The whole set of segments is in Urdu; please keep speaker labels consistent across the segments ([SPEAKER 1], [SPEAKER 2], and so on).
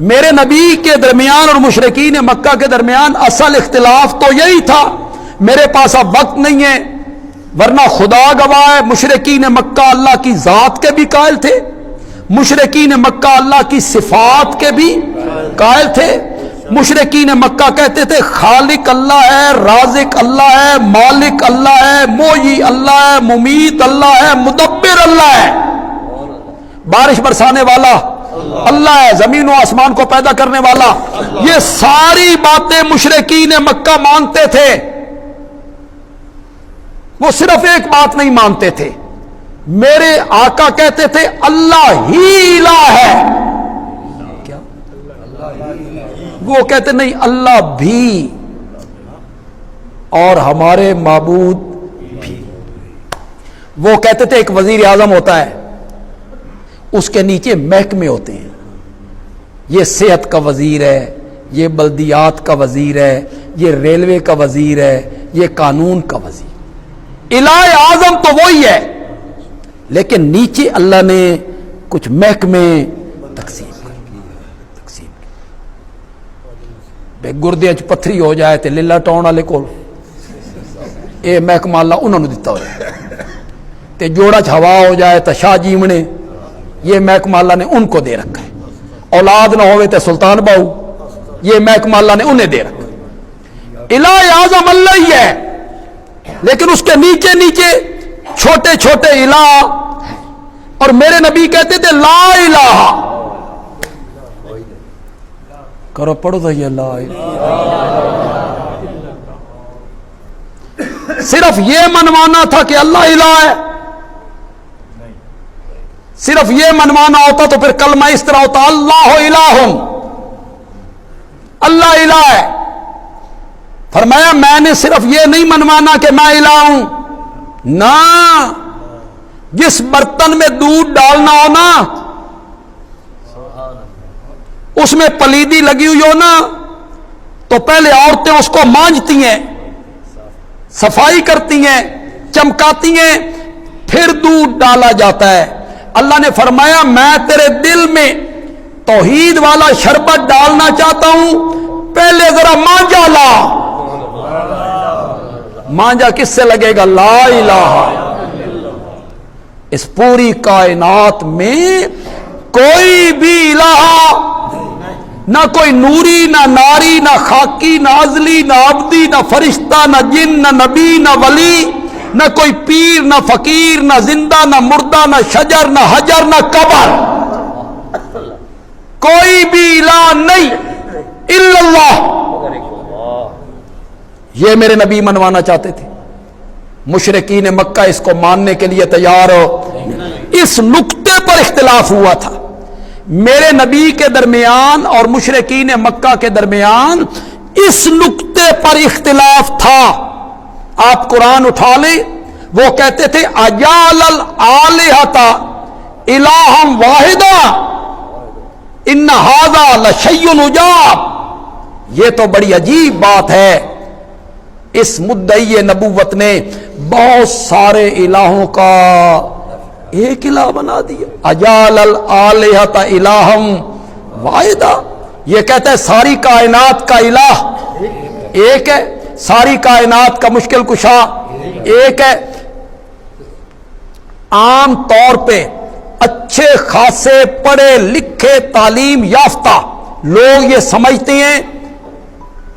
[SPEAKER 1] میرے نبی کے درمیان اور مشرکین مکہ کے درمیان اصل اختلاف تو یہی تھا. میرے پاس اب وقت نہیں ہے، ورنہ خدا گواہ ہے مشرکین مکہ اللہ کی ذات کے بھی قائل تھے، مشرکین مکہ اللہ کی صفات کے بھی قائل تھے. مشرکین مکہ کہتے تھے خالق اللہ ہے، رازق اللہ ہے، مالک اللہ ہے، محیی اللہ ہے، ممیت اللہ ہے، مدبر اللہ ہے، بارش برسانے والا اللہ ہے، زمین و آسمان کو پیدا کرنے والا. یہ ساری باتیں مشرکین مکہ مانتے تھے. وہ صرف ایک بات نہیں مانتے تھے، میرے آقا کہتے تھے اللہ ہی الہ ہے. کیا؟ وہ کہتے نہیں اللہ بھی اور ہمارے معبود بھی. وہ کہتے تھے ایک وزیر اعظم ہوتا ہے، اس کے نیچے محکمے ہوتے ہیں، یہ صحت کا وزیر ہے، یہ بلدیات کا وزیر ہے، یہ ریلوے کا وزیر ہے، یہ قانون کا وزیر. الہ اعظم تو وہی ہے، لیکن نیچے اللہ نے کچھ محکمے تقسیم بے گردے چ پتھری ہو جائے تے لیلا ٹاؤن والے کول اے محکمہ اللہ انہوں نے دیتا ہوا تے جوڑا چ ہوا ہو جائے تو شاہ جیونے یہ محکمہ اللہ نے ان کو دے رکھا ہے. اولاد نہ ہوئے تے سلطان باؤ یہ محکمہ اللہ نے انہیں دے رکھا. الہ اعظم اللہ ہی ہے، لیکن اس کے نیچے نیچے چھوٹے چھوٹے الہ. اور میرے نبی کہتے تھے لا الہ، کرو پڑھو تو یہ لا الہ. صرف یہ منوانا تھا کہ اللہ الہ ہے، صرف یہ منوانا ہوتا تو پھر کلمہ اس طرح ہوتا اللہ الہ، اللہ الہ ہے. فرمایا میں نے صرف یہ نہیں منوانا کہ میں الہ ہوں، نہ جس برتن میں دودھ ڈالنا ہو نا اس میں پلیدی لگی ہوئی ہو نا تو پہلے عورتیں اس کو مانجتی ہیں، صفائی کرتی ہیں، چمکاتی ہیں، پھر دودھ ڈالا جاتا ہے. اللہ نے فرمایا میں تیرے دل میں توحید والا شربت ڈالنا چاہتا ہوں، پہلے ذرا مانجا لا. مانجا کس سے لگے گا؟ لا الہ. اس پوری کائنات میں کوئی بھی الہ، نہ کوئی نوری، نہ ناری، نہ خاکی، نہ ازلی، نہ عبدی، نہ فرشتہ، نہ جن، نہ نبی، نہ ولی، نہ کوئی پیر، نہ فقیر، نہ زندہ، نہ مردہ، نہ شجر، نہ حجر، نہ قبر، کوئی بھی الہ نہیں الا اللہ. یہ میرے نبی منوانا چاہتے تھے. مشرکین مکہ اس کو ماننے کے لیے تیار ہو. اس نقطے پر اختلاف ہوا تھا میرے نبی کے درمیان اور مشرکین مکہ کے درمیان، اس نقطے پر اختلاف تھا. آپ قرآن اٹھا لیں، وہ کہتے تھے اجعل الآلہۃ الہا واحدا ان ھذا لشیء عجاب. یہ تو بڑی عجیب بات ہے. اس مدعی نبوت نے بہت سارے الہوں کا ایک الہ بنا دیا. اجعل الآلہۃ الہا واحدا، یہ کہتا ہے ساری کائنات کا الہ ایک ہے، ساری کائنات کا مشکل کشا ایک ہے. عام طور پہ اچھے خاصے پڑھے لکھے تعلیم یافتہ لوگ یہ سمجھتے ہیں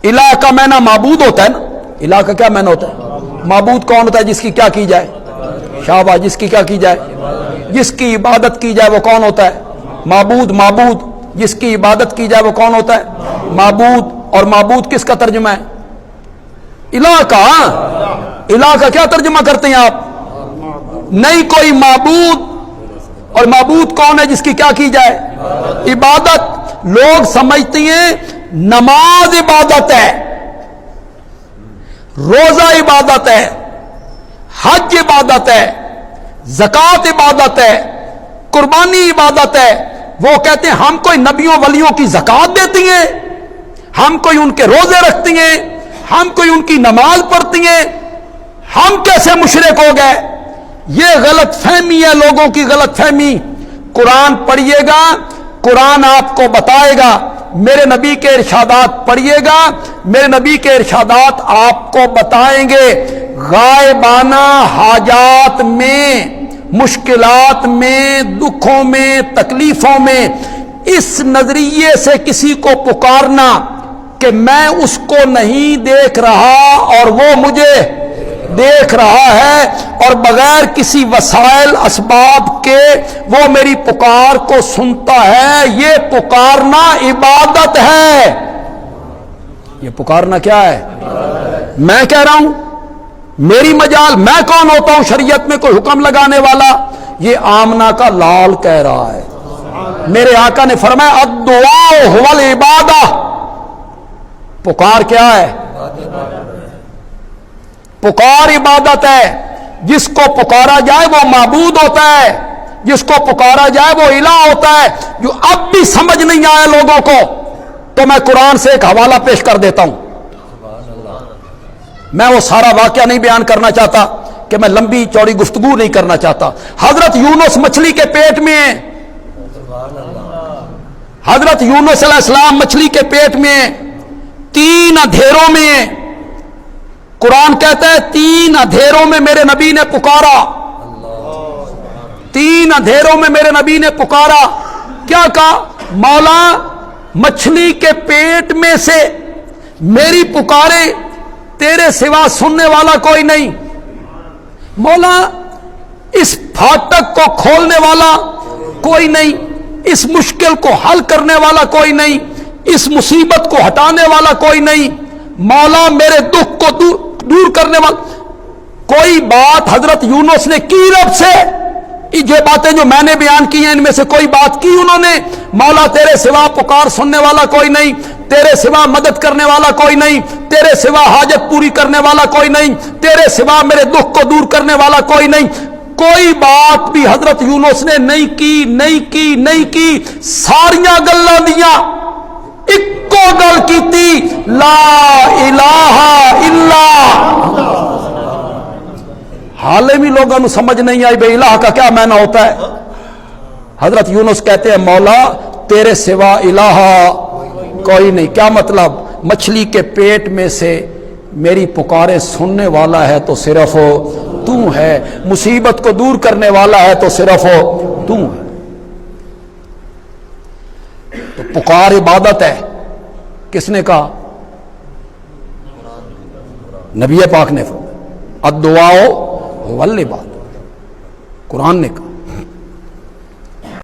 [SPEAKER 1] الہ کا معنی معبود ہوتا ہے نا. الہ کا کیا معنی ہوتا ہے؟ معبود کون ہوتا ہے؟ جس کی کیا کی جائے؟ شاباش. جس کی کیا کی جائے؟ جس کی عبادت کی جائے وہ کون ہوتا ہے؟ معبود. معبود جس کی عبادت کی جائے وہ کون ہوتا ہے؟ معبود. اور معبود کس کا ترجمہ ہے؟ الہ کا. الہ کا کیا ترجمہ کرتے ہیں آپ؟ نہیں کوئی معبود. اور معبود کون ہے؟ جس کی کیا کی جائے؟ عبادت. لوگ سمجھتے ہیں نماز عبادت ہے، روزہ عبادت ہے، حج عبادت ہے، زکوٰۃ عبادت ہے، قربانی عبادت ہے. وہ کہتے ہیں ہم کوئی نبیوں ولیوں کی زکوٰۃ دیتی ہیں، ہم کوئی ان کے روزے رکھتی ہیں، ہم کوئی ان کی نماز پڑھتی ہیں، ہم کیسے مشرک ہو گئے؟ یہ غلط فہمی ہے، لوگوں کی غلط فہمی. قرآن پڑھیے گا قرآن آپ کو بتائے گا، میرے نبی کے ارشادات پڑھیے گا، میرے نبی کے ارشادات آپ کو بتائیں گے۔ غائبانہ حاجات میں، مشکلات میں، دکھوں میں، تکلیفوں میں اس نظریے سے کسی کو پکارنا کہ میں اس کو نہیں دیکھ رہا اور وہ مجھے دیکھ رہا ہے، اور بغیر کسی وسائل اسباب کے وہ میری پکار کو سنتا ہے، یہ پکارنا عبادت ہے۔ یہ پکارنا کیا ہے؟ میں کہہ رہا ہوں، میری مجال، میں کون ہوتا ہوں شریعت میں کوئی حکم لگانے والا؟ یہ آمنہ کا لال کہہ رہا ہے۔ میرے آقا نے فرمایا الدعاء هو العبادہ، پکار کیا ہے؟ پکار عبادت ہے۔ جس کو پکارا جائے وہ معبود ہوتا ہے، جس کو پکارا جائے وہ الہ ہوتا ہے۔ جو اب بھی سمجھ نہیں آیا لوگوں کو تو میں قرآن سے ایک حوالہ پیش کر دیتا ہوں۔ میں وہ سارا واقعہ نہیں بیان کرنا چاہتا کہ میں لمبی چوڑی گفتگو نہیں کرنا چاہتا۔ حضرت یونس مچھلی کے پیٹ میں ہیں، حضرت یونس علیہ السلام مچھلی کے پیٹ میں ہیں، 3 اندھیروں میں ہیں۔ قرآن کہتا ہے 3 اندھیروں میں میرے نبی نے پکارا، 3 اندھیروں میں میرے نبی نے پکارا۔ کیا کہا؟ مولا مچھلی کے پیٹ میں سے میری پکارے تیرے سوا سننے والا کوئی نہیں، مولا اس پھاٹک کو کھولنے والا کوئی نہیں، اس مشکل کو حل کرنے والا کوئی نہیں، اس مصیبت کو ہٹانے والا کوئی نہیں، مولا میرے دکھ کو دور کرنے والا کوئی۔ بات حضرت یونس نے کی رب سے، یہ باتیں جو میں نے بیان کی ہیں ان میں سے کوئی بات کی انہوں نے؟ مولا تیرے سوا پکار سننے والا کوئی نہیں، تیرے سوا مدد کرنے والا کوئی نہیں، تیرے سوا حاجت پوری کرنے والا کوئی نہیں، تیرے سوا میرے دکھ کو دور کرنے والا کوئی نہیں۔ کوئی بات بھی حضرت یونس نے نہیں کی، نہیں کی، نہیں کی۔ ساریاں گلاں دیاں اکو گل کیتی، لا الہ الا۔ حالے بھی لوگوں کو سمجھ نہیں آئی بے الہ کا کیا معنی ہوتا ہے۔ حضرت یونس کہتے ہیں مولا تیرے سوا الہ کوئی نہیں۔ کیا مطلب؟ مچھلی کے پیٹ میں سے میری پکارے سننے والا ہے تو صرف تو ہے، مصیبت کو دور کرنے والا ہے تو صرف تو ہے۔ تو پکار عبادت ہے۔ کس نے کہا؟ نبی پاک نے فرمایا الدعاء هو العبادہ، قرآن نے کہا۔